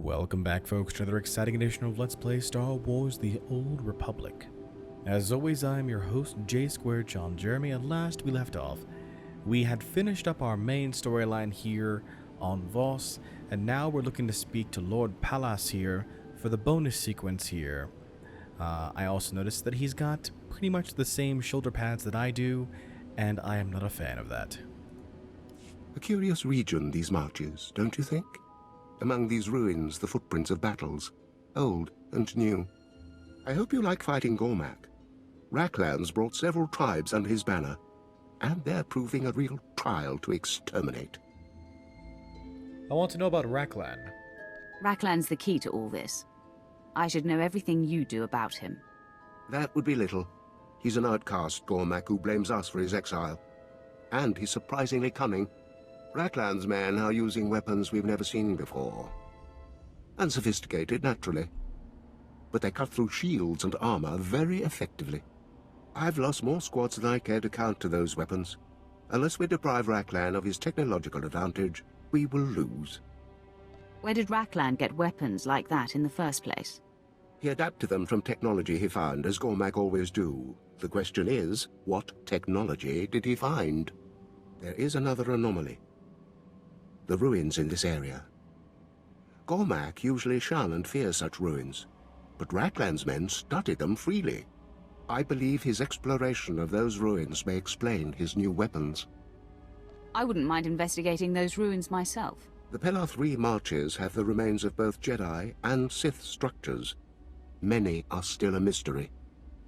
Welcome back, folks, to another exciting edition of Let's Play Star Wars The Old Republic. As always, I'm your host, J-Squared John Jeremy, and last we left off, we had finished up our main storyline here on Voss, and now we're looking to speak to Lord Pallas here for the bonus sequence here. I also noticed that he's got pretty much the same shoulder pads that I do, and I am not a fan of that. A curious region, these marches, don't you think? Among these ruins, the footprints of battles, old and new. I hope you like fighting Gormak. Raklan's brought several tribes under his banner, and they're proving a real trial to exterminate. I want to know about Raklan. Raklan's the key to all this. I should know everything you do about him. That would be little. He's an outcast Gormak who blames us for his exile. And he's surprisingly cunning. Raklan's men are using weapons we've never seen before. Unsophisticated, naturally. But they cut through shields and armor very effectively. I've lost more squads than I care to count to those weapons. Unless we deprive Raklan of his technological advantage, we will lose. Where did Raklan get weapons like that in the first place? He adapted them from technology he found, as Gormak always do. The question is, what technology did he find? There is another anomaly. The ruins in this area. Gormak usually shun and fear such ruins, but Raklan's men studied them freely. I believe his exploration of those ruins may explain his new weapons. I wouldn't mind investigating those ruins myself. The Pellar 3 marches have the remains of both Jedi and Sith structures. Many are still a mystery.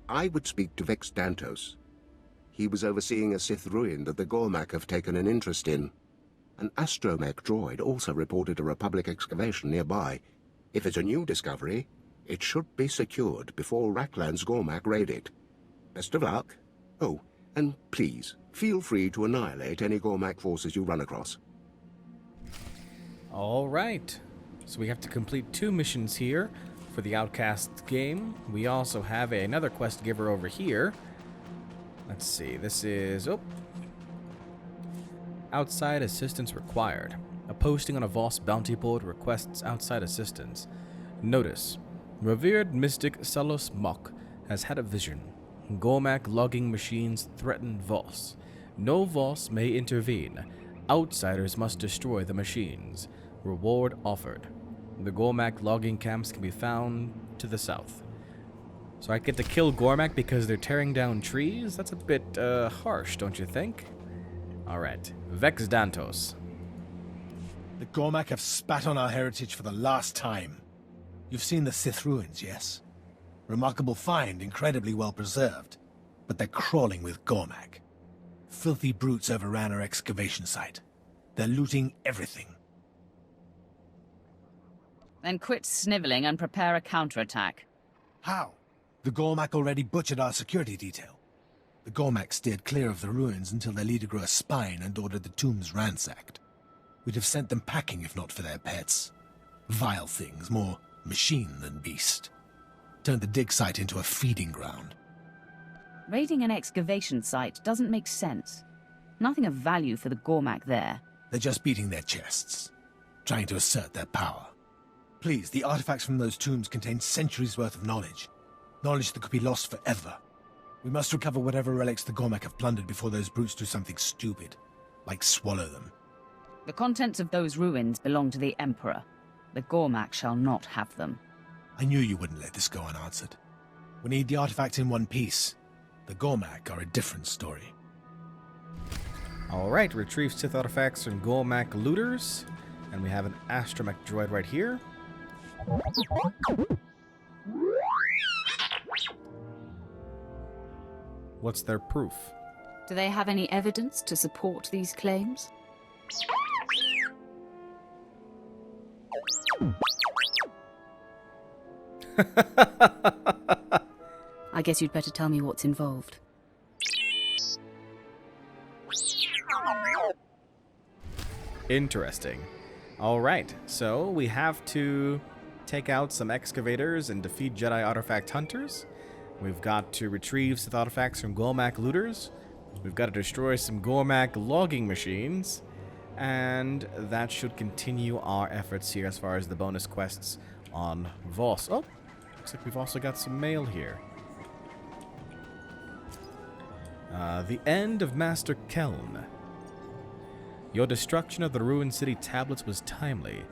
I would speak to Vex Dantos. He was overseeing a Sith ruin that the Gormak have taken an interest in. An astromech droid also reported a Republic excavation nearby. If it's a new discovery, it should be secured before Raklan's Gormak raid it. Best of luck. Oh, and please, feel free to annihilate any Gormak forces you run across. Alright, so we have to complete 2 missions here for the Outcast game. We also have another quest giver over here. Let's see, this is... outside assistance required. A posting on a Voss bounty board requests outside assistance. Notice, revered mystic Salos Mok has had a vision. Gormak logging machines threaten Voss. No Voss may intervene. Outsiders must destroy the machines. Reward offered. The Gormak logging camps can be found to the south. So I get to kill Gormak because they're tearing down trees? That's a bit harsh, don't you think? Alright, Vex Dantos. The Gormak have spat on our heritage for the last time. You've seen the Sith ruins, yes? Remarkable find, incredibly well preserved. But they're crawling with Gormak. Filthy brutes overran our excavation site. They're looting everything. Then quit sniveling and prepare a counterattack. How? The Gormak already butchered our security detail. The Gormak steered clear of the ruins until their leader grew a spine and ordered the tombs ransacked. We'd have sent them packing if not for their pets. Vile things, more machine than beast. Turned the dig site into a feeding ground. Raiding an excavation site doesn't make sense. Nothing of value for the Gormak there. They're just beating their chests, trying to assert their power. Please, the artifacts from those tombs contain centuries' worth of knowledge. Knowledge that could be lost forever. We must recover whatever relics the Gormak have plundered before those brutes do something stupid, like swallow them. The contents of those ruins belong to the Emperor. The Gormak shall not have them. I knew you wouldn't let this go unanswered. We need the artifacts in one piece. The Gormak are a different story. Alright, retrieve Sith artifacts from Gormak looters. And we have an astromech droid right here. What's their proof? Do they have any evidence to support these claims? I guess you'd better tell me what's involved. Interesting. Alright, so we have to take out some excavators and defeat Jedi artifact hunters. We've got to retrieve Sith artifacts from Gormak looters. We've got to destroy some Gormak logging machines. And that should continue our efforts here as far as the bonus quests on Voss. Oh, looks like we've also got some mail here. The end of Master Keln. Your destruction of the ruined city tablets was timely.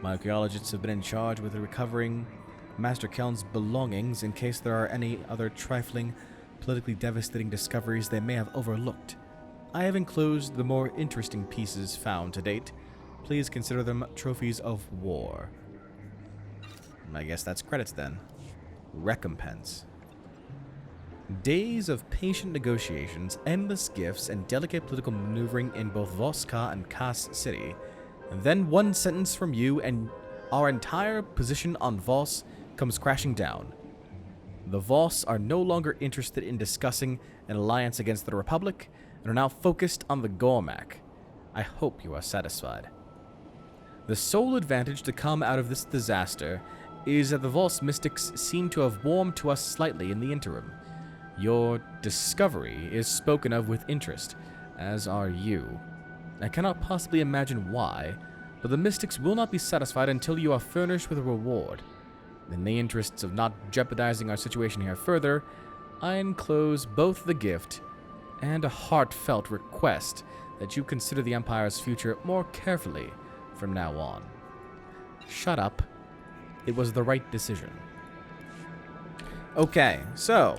My archaeologists have been in charge with recovering Master Keln's belongings in case there are any other trifling, politically devastating discoveries they may have overlooked. I have enclosed the more interesting pieces found to date. Please consider them trophies of war. I guess that's credits then. Recompense. Days of patient negotiations, endless gifts, and delicate political maneuvering in both Voss-Ka and Kas City. And then one sentence from you and our entire position on Voss comes crashing down. The Voss are no longer interested in discussing an alliance against the Republic and are now focused on the Gormak. I hope you are satisfied. The sole advantage to come out of this disaster is that the Voss mystics seem to have warmed to us slightly in the interim. Your discovery is spoken of with interest, as are you. I cannot possibly imagine why, but the mystics will not be satisfied until you are furnished with a reward. In the interests of not jeopardizing our situation here further, I enclose both the gift and a heartfelt request that you consider the Empire's future more carefully from now on. Shut up. It was the right decision. Okay, so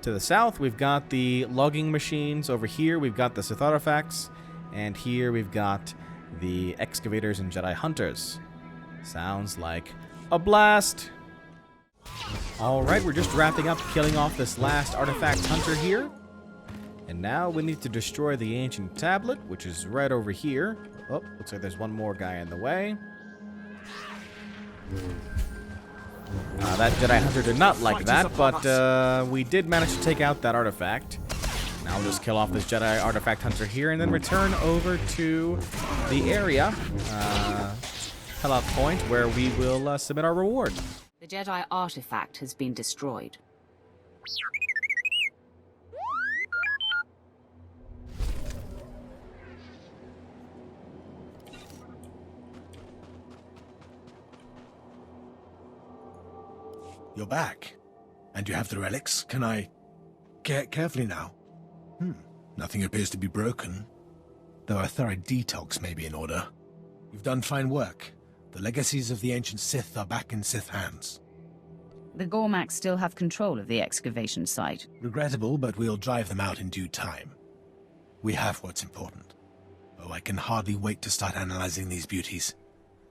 to the south, we've got the logging machines. Over here, we've got the Sith artifacts. And here, we've got the excavators and Jedi hunters. Sounds like a blast. Alright, we're just wrapping up killing off this last artifact hunter here. And now we need to destroy the ancient tablet, which is right over here. Oh, looks like there's one more guy in the way. That Jedi Hunter did not like that, but we did manage to take out that artifact. Now we'll just kill off this Jedi Artifact Hunter here and then return over to the area, Hellout Point, where we will submit our reward. The Jedi artifact has been destroyed. You're back. And you have the relics. Can I... Carefully now. Nothing appears to be broken. Though a thorough detox may be in order. You've done fine work. The legacies of the ancient Sith are back in Sith hands. The Gormak still have control of the excavation site. Regrettable, but we'll drive them out in due time. We have what's important. Oh, I can hardly wait to start analyzing these beauties.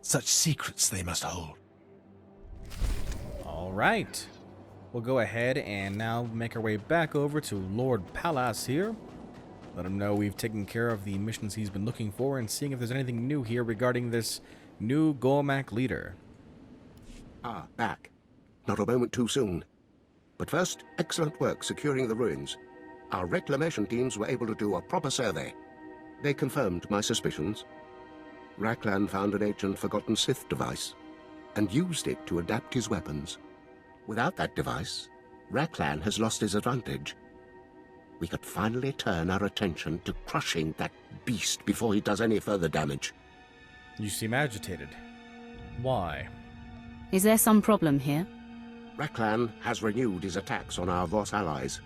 Such secrets they must hold. Alright. We'll go ahead and now make our way back over to Lord Pallas here. Let him know we've taken care of the missions he's been looking for and seeing if there's anything new here regarding this new Gormak leader. Ah, back. Not a moment too soon. But first, excellent work securing the ruins. Our reclamation teams were able to do a proper survey. They confirmed my suspicions. Raklan found an ancient forgotten Sith device and used it to adapt his weapons. Without that device, Raklan has lost his advantage. We could finally turn our attention to crushing that beast before he does any further damage. You seem agitated. Why? Is there some problem here? Raklan has renewed his attacks on our Voss allies.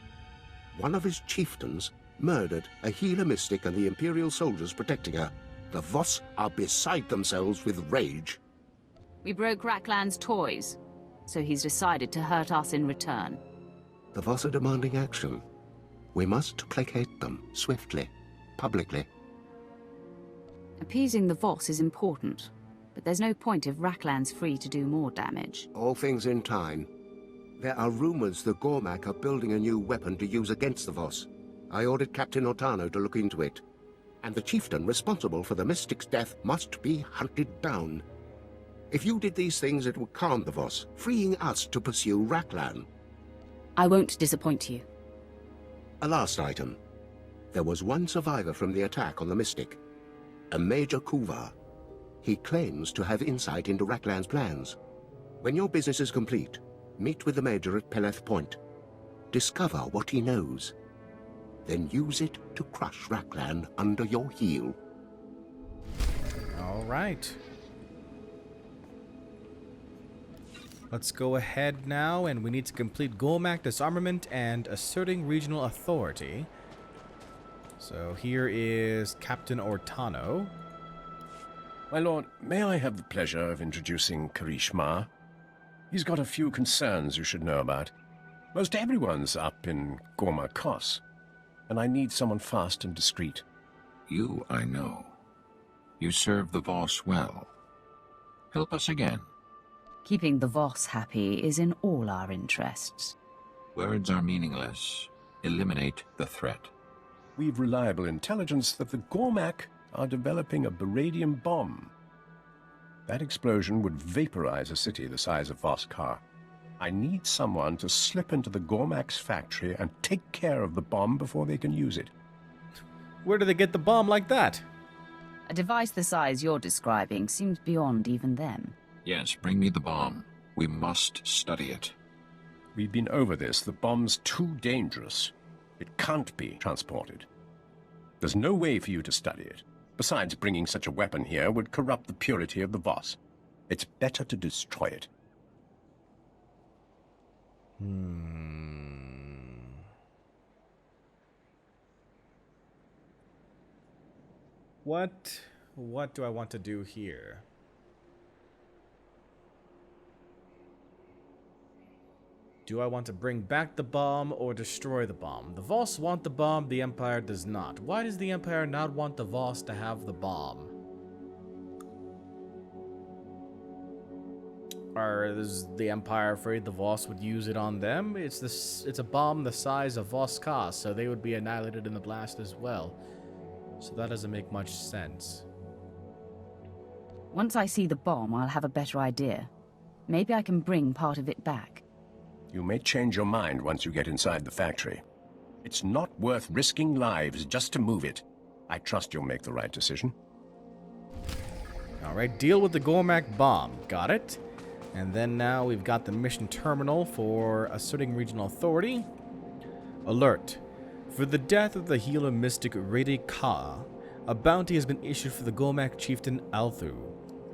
One of his chieftains murdered a healer mystic and the Imperial soldiers protecting her. The Voss are beside themselves with rage. We broke Raklan's toys, so he's decided to hurt us in return. The Voss are demanding action. We must placate them, swiftly, publicly. Appeasing the Voss is important, but there's no point if Raklan's free to do more damage. All things in time. There are rumors the Gormak are building a new weapon to use against the Voss. I ordered Captain Otano to look into it. And the chieftain responsible for the mystic's death must be hunted down. If you did these things, it would calm the Voss, freeing us to pursue Raklan. I won't disappoint you. A last item. There was one survivor from the attack on the mystic. A Major Kuvar. He claims to have insight into Raklan's plans. When your business is complete, meet with the Major at Peleth Point. Discover what he knows. Then use it to crush Raklan under your heel. All right. Let's go ahead now, and we need to complete Golmac disarmament and asserting regional authority. So here is Captain Ortano. My lord, may I have the pleasure of introducing Karish Ma? He's got a few concerns you should know about. Most everyone's up in Gorma Kos, and I need someone fast and discreet. You, I know. You serve the Voss well. Help us again. Keeping the Voss happy is in all our interests. Words are meaningless. Eliminate the threat. We've reliable intelligence that the Gormak are developing a beradium bomb. That explosion would vaporize a city the size of Voskar. I need someone to slip into the Gormak's factory and take care of the bomb before they can use it. Where do they get the bomb like that? A device the size you're describing seems beyond even them. Yes, bring me the bomb. We must study it. We've been over this. The bomb's too dangerous. It can't be transported. There's no way for you to study it. Besides, bringing such a weapon here would corrupt the purity of the Voss. It's better to destroy it. What do I want to do here? Do I want to bring back the bomb or destroy the bomb? The Voss want the bomb, the Empire does not. Why does the Empire not want the Voss to have the bomb? Or is the Empire afraid the Voss would use it on them? It's a bomb the size of Voskar, so they would be annihilated in the blast as well. So that doesn't make much sense. Once I see the bomb, I'll have a better idea. Maybe I can bring part of it back. You may change your mind once you get inside the factory. It's not worth risking lives just to move it. I trust you'll make the right decision. Alright, deal with the Gormak bomb. Got it. And then now we've got the mission terminal for asserting regional authority. Alert. For the death of the healer mystic Rede Ka, a bounty has been issued for the Gormak chieftain Althu.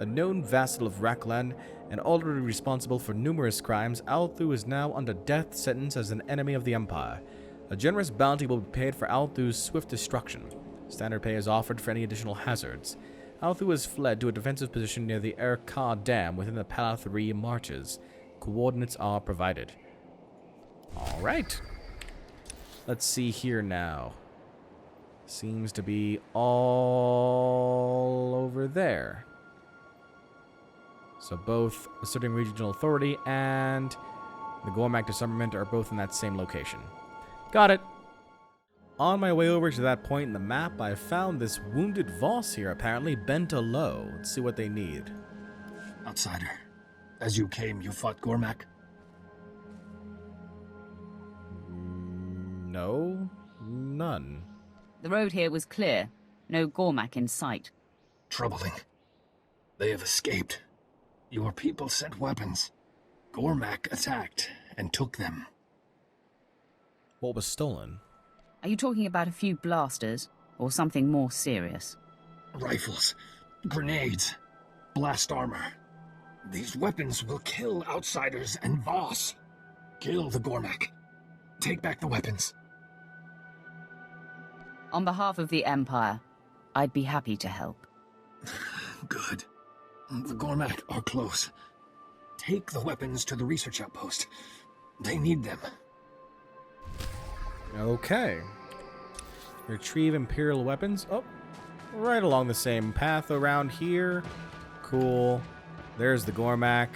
A known vassal of Raklan and already responsible for numerous crimes, Althu is now under death sentence as an enemy of the Empire. A generous bounty will be paid for Althu's swift destruction. Standard pay is offered for any additional hazards. Althu has fled to a defensive position near the Ka Dam within the Pala 3 marches. Coordinates are provided. Alright. Let's see here now. Seems to be all over there. So both asserting regional authority and the Gormak disarmament are both in that same location. Got it. On my way over to that point in the map, I found this wounded Voss here, apparently bent low. Let's see what they need. Outsider, as you came, you fought Gormak? No, none. The road here was clear. No Gormak in sight. Troubling. They have escaped. Your people sent weapons. Gormak attacked and took them. What was stolen? Are you talking about a few blasters, or something more serious? Rifles, grenades, blast armor. These weapons will kill outsiders and Voss. Kill the Gormak. Take back the weapons. On behalf of the Empire, I'd be happy to help. Good. The Gormak are close. Take the weapons to the research outpost. They need them. Okay. Retrieve Imperial weapons. Oh, right along the same path around here. Cool. There's the Gormak.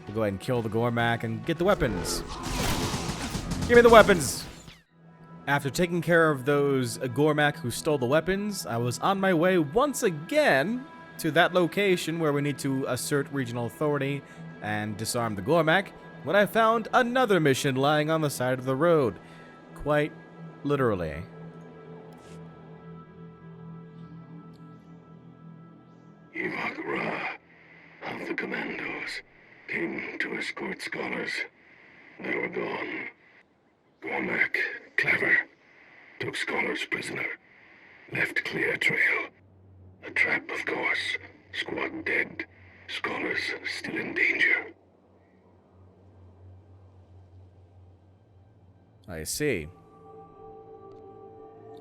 We'll go ahead and kill the Gormak and get the weapons. Give me the weapons! After taking care of those Gormak who stole the weapons, I was on my way once again to that location where we need to assert regional authority and disarm the Gormak, when I found another mission lying on the side of the road. Quite literally. Iwakura of the Commandos came to escort scholars. They were gone. Gormak, clever, took scholars prisoner, left clear trail. A trap, of course, Squad dead. Scholars still in danger. I see.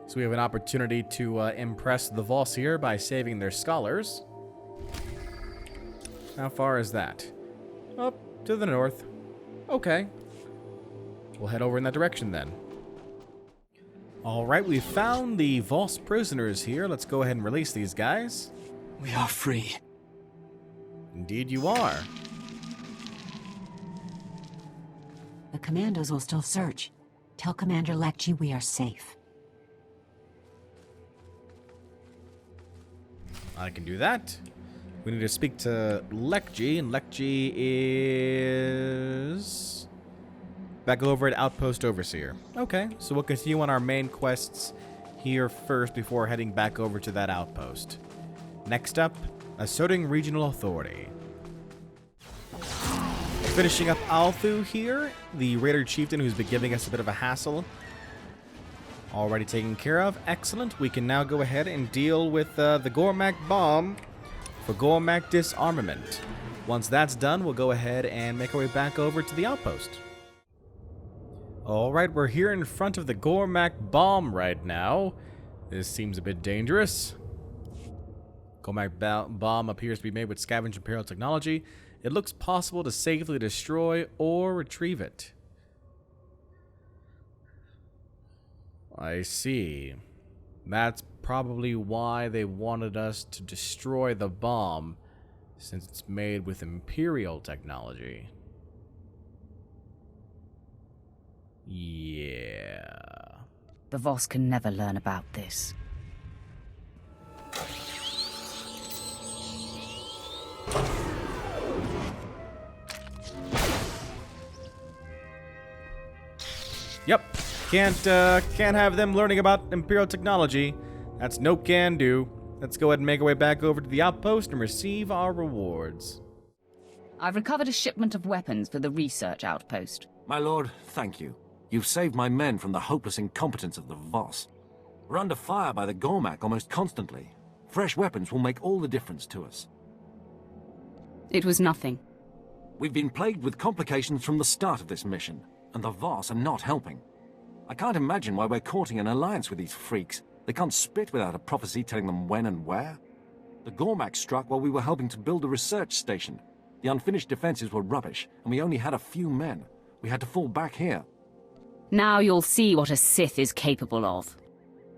So we have an opportunity to impress the Voss here by saving their scholars. How far is that? Up to the north. Okay. We'll head over in that direction then. Alright, we found the Voss prisoners here. Let's go ahead and release these guys. We are free. Indeed you are. The commandos will still search. Tell Commander Lekji we are safe. I can do that. We need to speak to Lekji, and Lekji is back over at Outpost Overseer. Okay, so we'll continue on our main quests here first before heading back over to that outpost. Next up, asserting regional authority. Finishing up Althu here, the Raider Chieftain who's been giving us a bit of a hassle. Already taken care of. Excellent. We can now go ahead and deal with the Gormak bomb for Gormak disarmament. Once that's done, we'll go ahead and make our way back over to the outpost. Alright, we're here in front of the Gormak bomb right now. This seems a bit dangerous. Gormak bomb appears to be made with scavenged Imperial technology. It looks possible to safely destroy or retrieve it. I see. That's probably why they wanted us to destroy the bomb, since it's made with Imperial technology. Yeah. The Voss can never learn about this. Yep. Can't have them learning about Imperial technology. That's no can do. Let's go ahead and make our way back over to the outpost and receive our rewards. I've recovered a shipment of weapons for the research outpost. My lord, thank you. You've saved my men from the hopeless incompetence of the Voss. We're under fire by the Gormak almost constantly. Fresh weapons will make all the difference to us. It was nothing. We've been plagued with complications from the start of this mission, and the Voss are not helping. I can't imagine why we're courting an alliance with these freaks. They can't spit without a prophecy telling them when and where. The Gormak struck while we were helping to build a research station. The unfinished defenses were rubbish, and we only had a few men. We had to fall back here. Now you'll see what a Sith is capable of.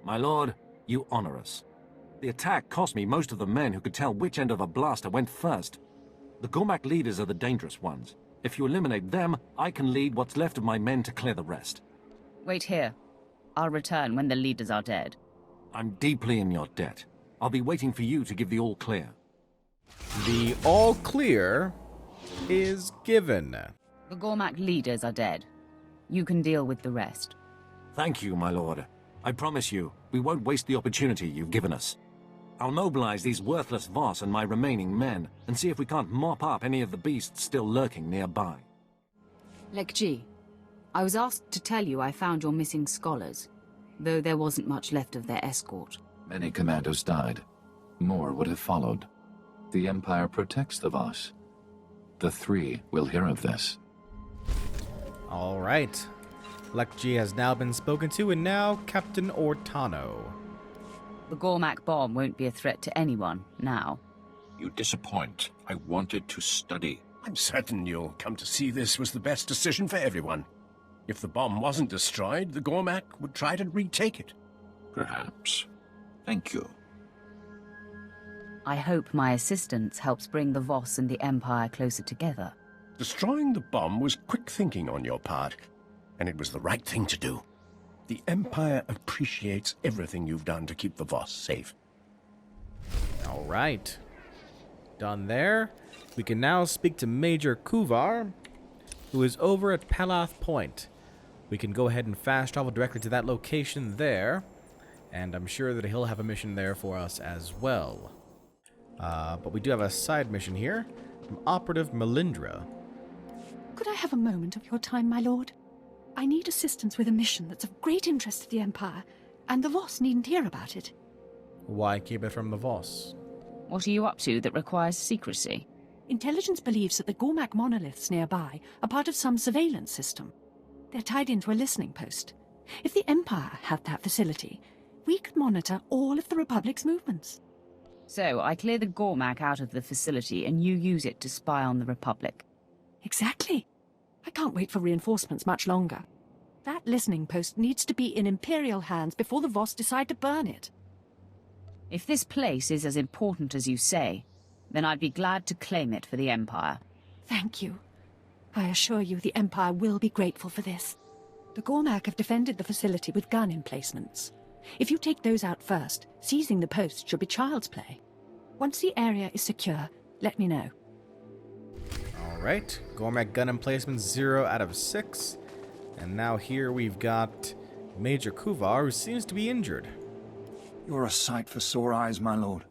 My lord, you honor us. The attack cost me most of the men who could tell which end of a blaster went first. The Gormak leaders are the dangerous ones. If you eliminate them, I can lead what's left of my men to clear the rest. Wait here. I'll return when the leaders are dead. I'm deeply in your debt. I'll be waiting for you to give the all clear. The all clear is given. The Gormak leaders are dead. You can deal with the rest. Thank you, my lord. I promise you, we won't waste the opportunity you've given us. I'll mobilize these worthless Voss and my remaining men, and see if we can't mop up any of the beasts still lurking nearby. Lekji, I was asked to tell you I found your missing scholars, though there wasn't much left of their escort. Many commandos died. More would have followed. The Empire protects the Voss. The three will hear of this. All right. Lekji has now been spoken to, and now Captain Ortano. The Gormak bomb won't be a threat to anyone now. You disappoint. I wanted to study. I'm certain you'll come to see this was the best decision for everyone. If the bomb wasn't destroyed, the Gormak would try to retake it. Perhaps. Thank you. I hope my assistance helps bring the Voss and the Empire closer together. Destroying the bomb was quick thinking on your part, and it was the right thing to do. The Empire appreciates everything you've done to keep the Voss safe. All right. Done there. We can now speak to Major Kuvar, who is over at Palath Point. We can go ahead and fast travel directly to that location there, and I'm sure that he'll have a mission there for us as well. But we do have a side mission here from Operative Melindra. Could I have a moment of your time, my lord? I need assistance with a mission that's of great interest to the Empire, and the Voss needn't hear about it. Why keep it from the Voss? What are you up to that requires secrecy? Intelligence believes that the Gormak monoliths nearby are part of some surveillance system. They're tied into a listening post. If the Empire had that facility, we could monitor all of the Republic's movements. So, I clear the Gormak out of the facility and you use it to spy on the Republic. Exactly. I can't wait for reinforcements much longer. That listening post needs to be in Imperial hands before the Voss decide to burn it. If this place is as important as you say, then I'd be glad to claim it for the Empire. Thank you. I assure you the Empire will be grateful for this. The Gormak have defended the facility with gun emplacements. If you take those out first, seizing the post should be child's play. Once the area is secure, let me know. Alright, Gormak gun emplacements 0 out of 6. And now here we've got Major Kuvar, who seems to be injured. You're a sight for sore eyes, my lord.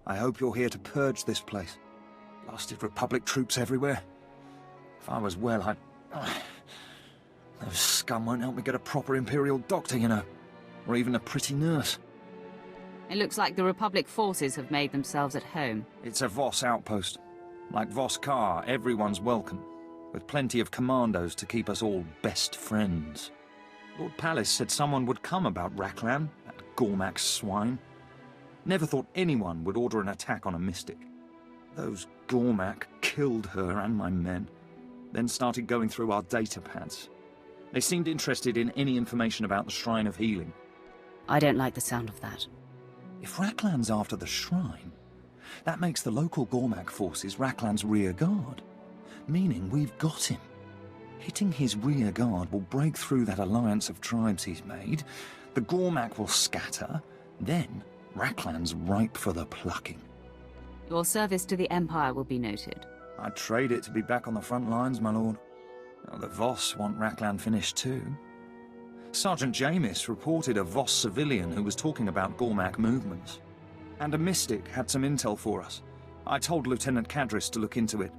I hope you're here to purge this place. Blasted Republic troops everywhere. If I was well, I'd... Those scum won't help me get a proper Imperial doctor, you know. Or even a pretty nurse. It looks like the Republic forces have made themselves at home. It's a Voss outpost. Like Voss Kar, everyone's welcome. With plenty of commandos to keep us all best friends. Lord Palace said someone would come about Raklan, that Gormak swine. Never thought anyone would order an attack on a mystic. Those Gormak killed her and my men, then started going through our data pads. They seemed interested in any information about the Shrine of Healing. I don't like the sound of that. If Raklan's after the shrine, that makes the local Gormak forces Raklan's rear guard, meaning we've got him. Hitting his rear guard will break through that alliance of tribes he's made, the Gormak will scatter, then Raklan's ripe for the plucking. Your service to the Empire will be noted. I'd trade it to be back on the front lines, my lord. Well, the Voss want Raklan finished too. Sergeant Jamis reported a Voss civilian who was talking about Gormak movements. And a mystic had some intel for us. I told Lieutenant Kadris to look into it.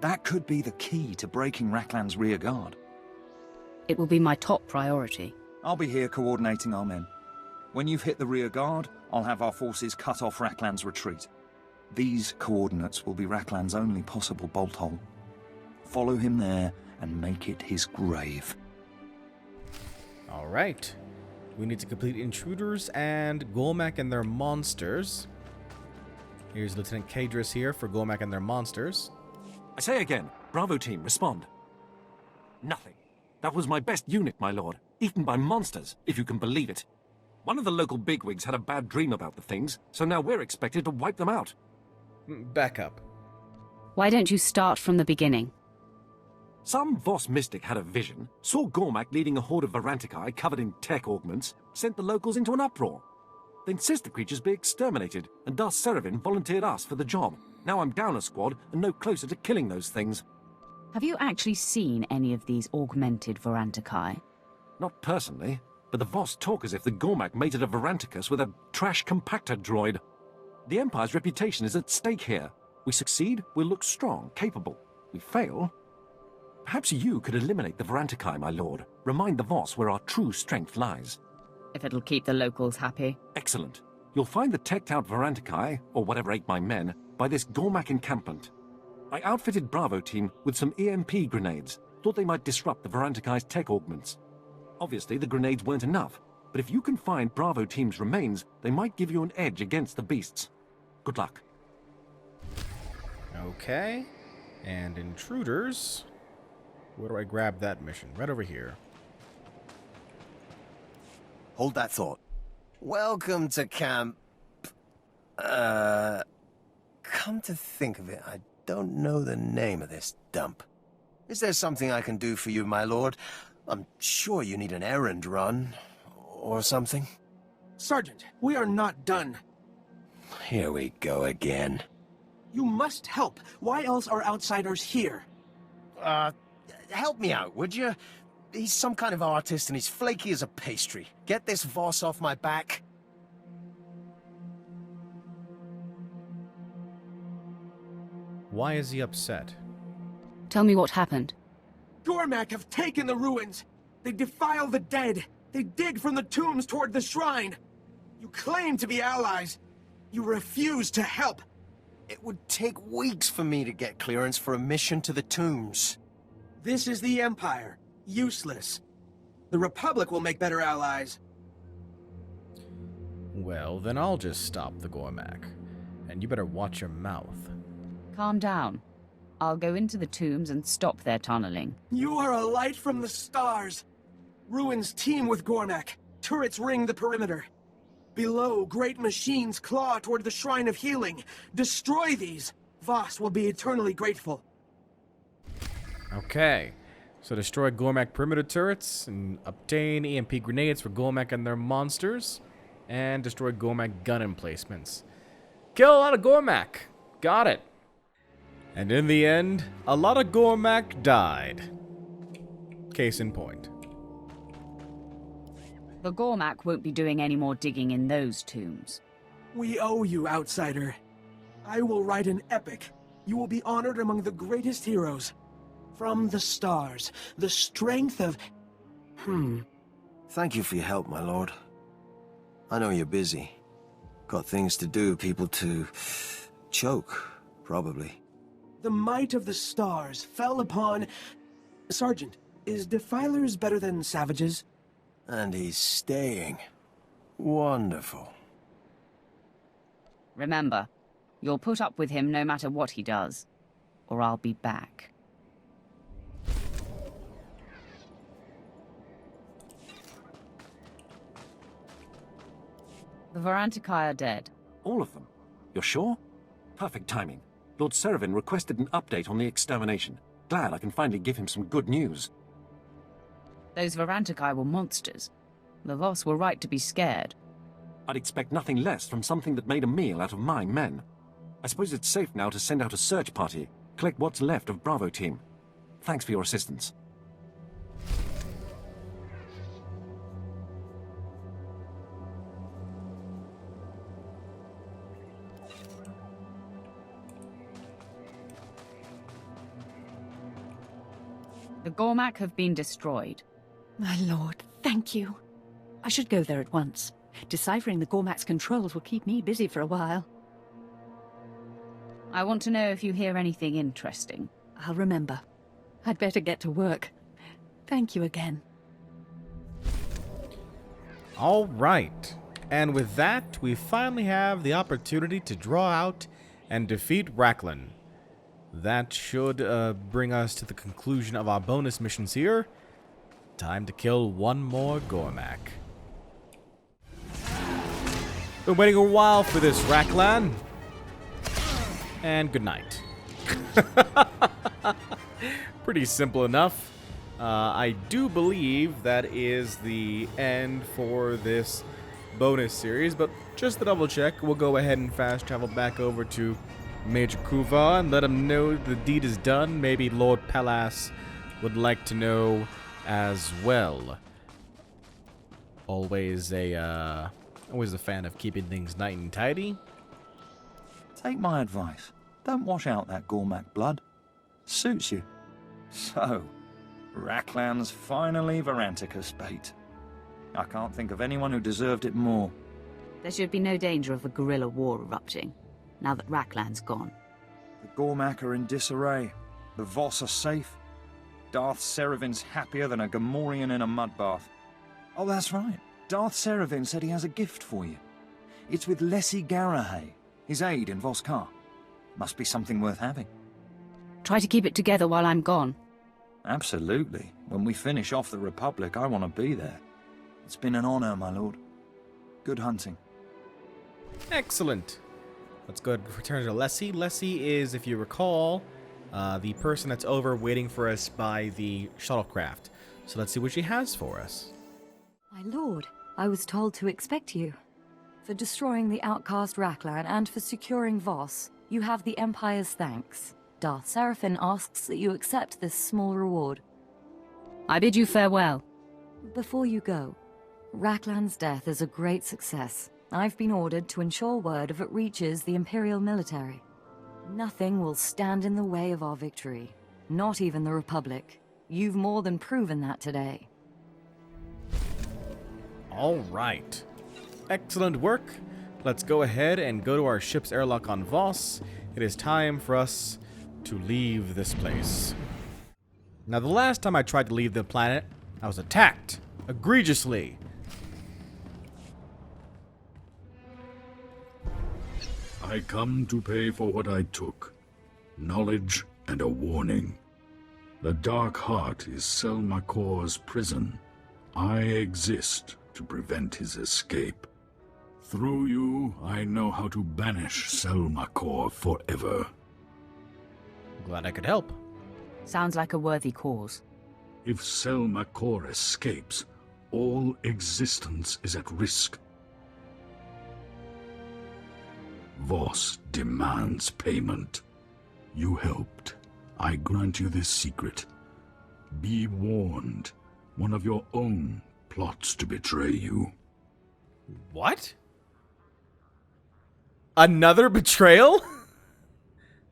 That could be the key to breaking Raklan's rear guard. It will be my top priority. I'll be here coordinating our men. When you've hit the rear guard, I'll have our forces cut off Raklan's retreat. These coordinates will be Raklan's only possible bolt hole. Follow him there and make it his grave. Alright. We need to complete Intruders and Gormak and their monsters. Here's Lieutenant Kadris here for Gormak and their monsters. I say again, Bravo team, respond. Nothing. That was my best unit, my lord. Eaten by monsters, if you can believe it. One of the local bigwigs had a bad dream about the things, so now we're expected to wipe them out. Back up. Why don't you start from the beginning? Some Voss mystic had a vision, saw Gormak leading a horde of Varantikai covered in tech augments, sent the locals into an uproar. They insist the creatures be exterminated, and Darth Serevin volunteered us for the job. Now I'm down a squad and no closer to killing those things. Have you actually seen any of these augmented Varantikai? Not personally, but the Voss talk as if the Gormak mated a Varanticus with a trash compactor droid. The Empire's reputation is at stake here. We succeed, we'll look strong, capable. We fail... Perhaps you could eliminate the Varantikai, my lord. Remind the Voss where our true strength lies. If it'll keep the locals happy. Excellent. You'll find the teched-out Varantikai, or whatever ate my men, by this Gormak encampment. I outfitted Bravo team with some EMP grenades. Thought they might disrupt the Varantikai's tech augments. Obviously, the grenades weren't enough, but if you can find Bravo team's remains, they might give you an edge against the beasts. Good luck. Okay. And Intruders... Where do I grab that mission? Right over here. Hold that thought. Welcome to camp... Come to think of it, I don't know the name of this dump. Is there something I can do for you, my lord? I'm sure you need an errand run, or something. Sergeant, we are not done. Here we go again. You must help. Why else are outsiders here? Help me out, would you? He's some kind of artist and he's flaky as a pastry. Get this Voss off my back. Why is he upset? Tell me what happened. Gormak have taken the ruins. They defile the dead. They dig from the tombs toward the shrine. You claim to be allies. You refuse to help! It would take weeks for me to get clearance for a mission to the tombs. This is the Empire. Useless. The Republic will make better allies. Well, then I'll just stop the Gormak. And you better watch your mouth. Calm down. I'll go into the tombs and stop their tunneling. You are a light from the stars. Ruins teem with Gormak. Turrets ring the perimeter. Below, great machines claw toward the Shrine of Healing. Destroy these. Voss will be eternally grateful. Okay. So destroy Gormak perimeter turrets and obtain EMP grenades for Gormak and their monsters. And destroy Gormak gun emplacements. Kill a lot of Gormak. Got it. And in the end, a lot of Gormak died. Case in point. The Gormak won't be doing any more digging in those tombs. We owe you, outsider. I will write an epic. You will be honored among the greatest heroes. From the stars, the strength of... Thank you for your help, my lord. I know you're busy. Got things to do, people to... choke, probably. The might of the stars fell upon... Sergeant, is defilers better than savages? And he's staying. Wonderful. Remember, you'll put up with him no matter what he does, or I'll be back. The Varantikai are dead. All of them? You're sure? Perfect timing. Lord Seravin requested an update on the extermination. Glad I can finally give him some good news. Those Varantikai were monsters. The Voss were right to be scared. I'd expect nothing less from something that made a meal out of my men. I suppose it's safe now to send out a search party, collect what's left of Bravo team. Thanks for your assistance. The Gormak have been destroyed. My lord, thank you. I should go there at once. Deciphering the Gormak's controls will keep me busy for a while. I want to know if you hear anything interesting. I'll remember. I'd better get to work. Thank you again. All right. And with that, we finally have the opportunity to draw out and defeat Raklan. That should bring us to the conclusion of our bonus missions here. Time to kill one more Gormak. Been waiting a while for this, Raklan. And good night. Pretty simple enough. I do believe that is the end for this bonus series, but just to double check, we'll go ahead and fast travel back over to Major Kuva and let him know the deed is done. Maybe Lord Pallas would like to know as well. Always a fan of keeping things nice and tidy. Take my advice. Don't wash out that Gormak blood. Suits you. So, Raklan's finally Varanticus bait. I can't think of anyone who deserved it more. There should be no danger of a guerrilla war erupting, now that Raklan's gone. The Gormak are in disarray. The Voss are safe. Darth Seravin's happier than a Gamorrean in a mud bath. Oh, that's right. Darth Seravin said he has a gift for you. It's with Lessie Garahay, his aide in Voskar. Must be something worth having. Try to keep it together while I'm gone. Absolutely. When we finish off the Republic, I want to be there. It's been an honor, my lord. Good hunting. Excellent. Let's go ahead and return to Lessie. Lessie is, if you recall, the person that's over waiting for us by the shuttlecraft. So let's see what she has for us. My lord, I was told to expect you. For destroying the outcast Raklan and for securing Voss, you have the Empire's thanks. Darth Seraphin asks that you accept this small reward. I bid you farewell. Before you go, Raklan's death is a great success. I've been ordered to ensure word if it reaches the Imperial military. Nothing will stand in the way of our victory. Not even the Republic. You've more than proven that today. All right. Excellent work. let's go ahead and go to our ship's airlock on Voss. It is time for us to leave this place. Now, the last time I tried to leave the planet, I was attacked egregiously. I come to pay for what I took. Knowledge and a warning. The Dark Heart is Selmacor's prison. I exist to prevent his escape. Through you, I know how to banish Selmacor forever. Glad I could help. Sounds like a worthy cause. If Selmacor escapes, all existence is at risk. Voss demands payment. You helped. I grant you this secret. Be warned. One of your own plots to betray you. What? Another betrayal?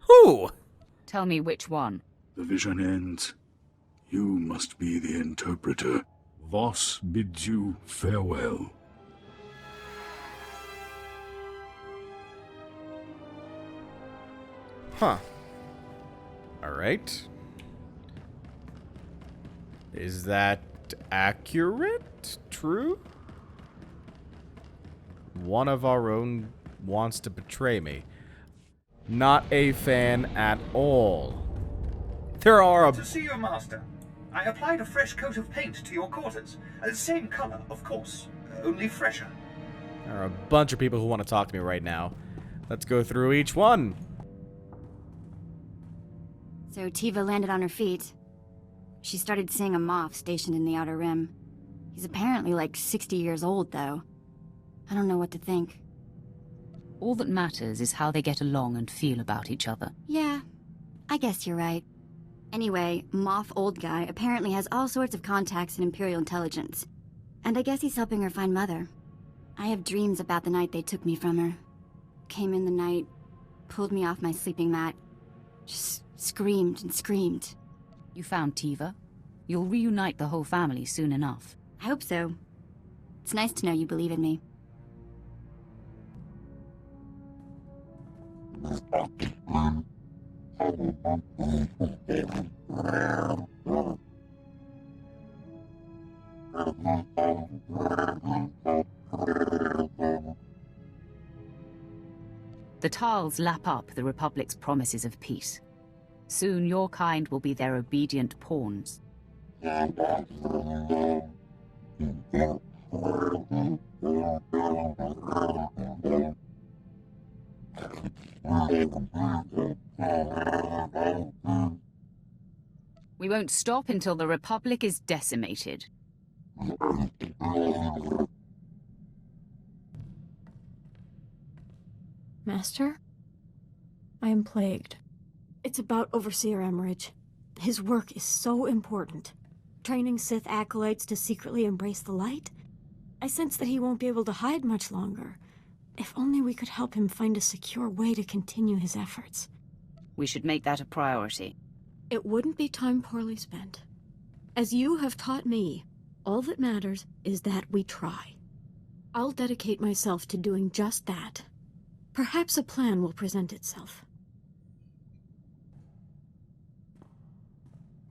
Who? Tell me which one. The vision ends. You must be the interpreter. Voss bids you farewell. Huh. Alright. Is that accurate? True? One of our own wants to betray me. Not a fan at all. There are To see your master. I applied a fresh coat of paint to your quarters. Same color, of course, only fresher. There are a bunch of people who want to talk to me right now. Let's go through each one. So Tiva landed on her feet. She started seeing a Moff stationed in the Outer Rim. He's apparently like 60 years old, though. I don't know what to think. All that matters is how they get along and feel about each other. Yeah, I guess you're right. Anyway, Moff Old Guy apparently has all sorts of contacts in Imperial intelligence. And I guess he's helping her find Mother. I have dreams about the night they took me from her. Came in the night, pulled me off my sleeping mat, just screamed and screamed. You found Tiva? You'll reunite the whole family soon enough. I hope so. It's nice to know you believe in me. The Tals lap up the Republic's promises of peace. Soon your kind will be their obedient pawns. We won't stop until the Republic is decimated. Master? I am plagued. It's about Overseer Emmerich. His work is so important. Training Sith acolytes to secretly embrace the light? I sense that he won't be able to hide much longer. If only we could help him find a secure way to continue his efforts. We should make that a priority. It wouldn't be time poorly spent. As you have taught me, all that matters is that we try. I'll dedicate myself to doing just that. Perhaps a plan will present itself.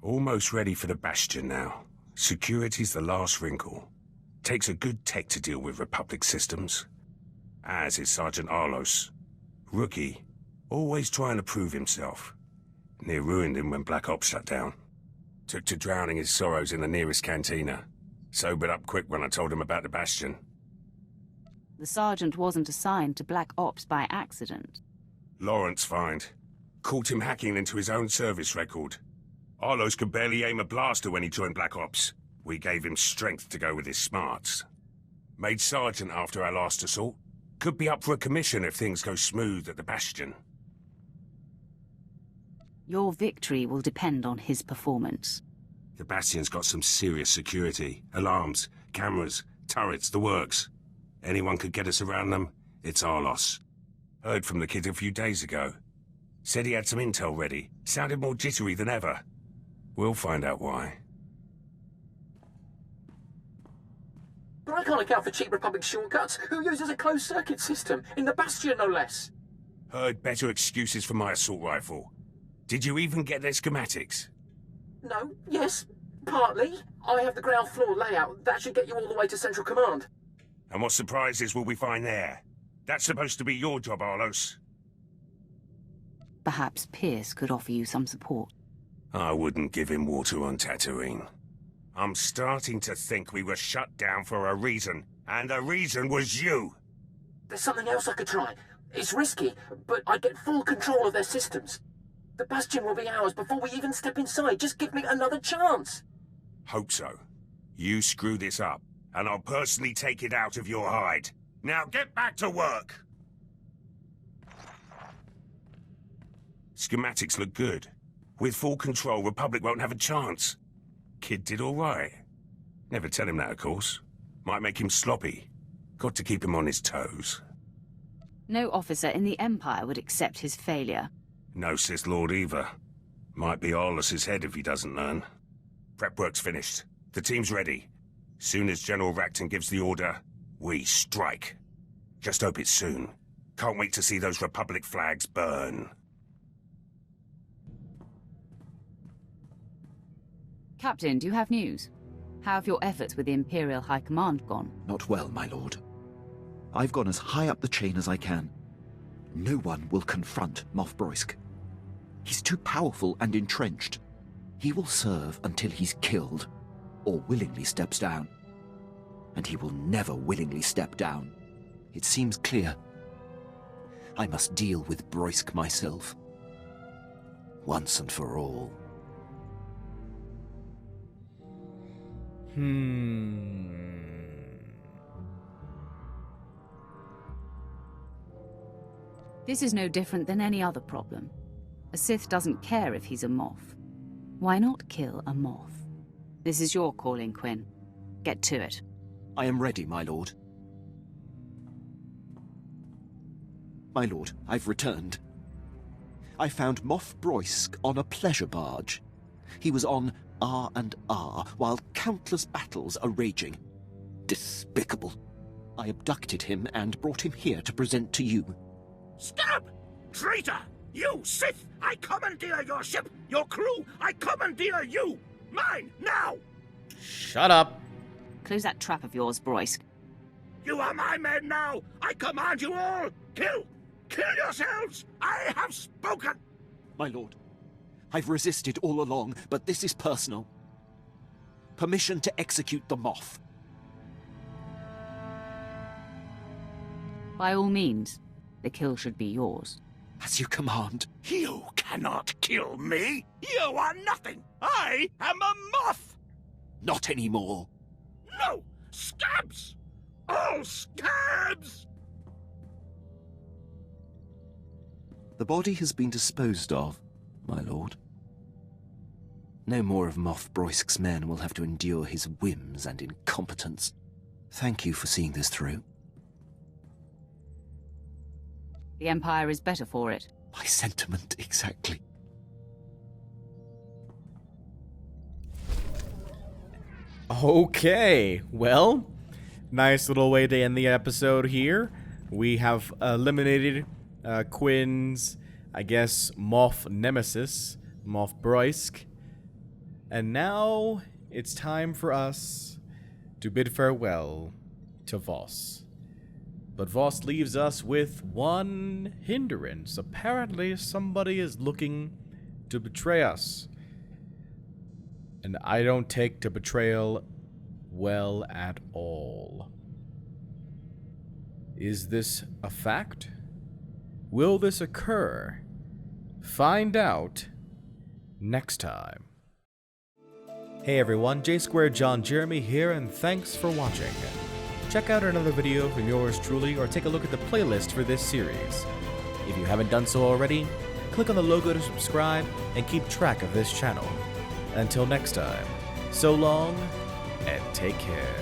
Almost ready for the Bastion now. Security's the last wrinkle. Takes a good tech to deal with Republic systems. As is Sergeant Arlos. Rookie. Always trying to prove himself. Near ruined him when Black Ops shut down. Took to drowning his sorrows in the nearest cantina. Sobered up quick when I told him about the Bastion. The Sergeant wasn't assigned to Black Ops by accident. Lawrence find. Caught him hacking into his own service record. Arlos could barely aim a blaster when he joined Black Ops. We gave him strength to go with his smarts. Made Sergeant after our last assault. Could be up for a commission if things go smooth at the Bastion. Your victory will depend on his performance. The Bastion's got some serious security. Alarms, cameras, turrets, the works. Anyone could get us around them, it's our loss. Heard from the kid a few days ago. Said he had some intel ready. Sounded more jittery than ever. We'll find out why. But I can't account for cheap Republic shortcuts. Who uses a closed-circuit system? In the Bastion, no less. Heard better excuses for my assault rifle. Did you even get their schematics? No, yes, partly. I have the ground floor layout. That should get you all the way to Central Command. And what surprises will we find there? That's supposed to be your job, Arlos. Perhaps Pierce could offer you some support. I wouldn't give him water on Tatooine. I'm starting to think we were shut down for a reason, and the reason was you. There's something else I could try. It's risky, but I get full control of their systems. The Bastion will be ours before we even step inside. Just give me another chance. Hope so. You screw this up, and I'll personally take it out of your hide. Now get back to work! Schematics look good. With full control, Republic won't have a chance. Kid did all right. Never tell him that, of course. Might make him sloppy. Got to keep him on his toes. No officer in the Empire would accept his failure. No Sith Lord either. Might be Arlos's head if he doesn't learn. Prep work's finished. The team's ready. Soon as General Racton gives the order, we strike. Just hope it's soon. Can't wait to see those Republic flags burn. Captain, do you have news? How have your efforts with the Imperial High Command gone? Not well, my lord. I've gone as high up the chain as I can. No one will confront Moff Broisk. He's too powerful and entrenched. He will serve until he's killed, or willingly steps down. And he will never willingly step down. It seems clear. I must deal with Broisk myself. Once and for all. This is no different than any other problem. A Sith doesn't care if he's a Moff. Why not kill a Moff? This is your calling, Quinn. Get to it. I am ready, my lord. My lord, I've returned. I found Moff Broisk on a pleasure barge. He was on R&R while countless battles are raging. Despicable. I abducted him and brought him here to present to you. Stop! Traitor! You, Sith! I commandeer your ship! Your crew! I commandeer you! Mine, now! Shut up! Close that trap of yours, Broisk. You are my men now! I command you all! Kill! Kill yourselves! I have spoken! My lord, I've resisted all along, but this is personal. Permission to execute the Moff. By all means, the kill should be yours. As you command. You cannot kill me! You are nothing! I am a Moff! Not anymore. No! Scabs! All scabs! The body has been disposed of, my lord. No more of Moff Broisk's men will have to endure his whims and incompetence. Thank you for seeing this through. The Empire is better for it. My sentiment, exactly. Okay, well, nice little way to end the episode here. We have eliminated Quinn's, I guess, Moff Nemesis, Moff Broisk. And now it's time for us to bid farewell to Voss. But Voss leaves us with one hindrance. Apparently somebody is looking to betray us. And I don't take to betrayal well at all. Is this a fact? Will this occur? Find out next time. Hey everyone, J2 John Jeremy here, and thanks for watching. Check out another video from yours truly, or take a look at the playlist for this series. If you haven't done so already, click on the logo to subscribe and keep track of this channel. Until next time, so long and take care.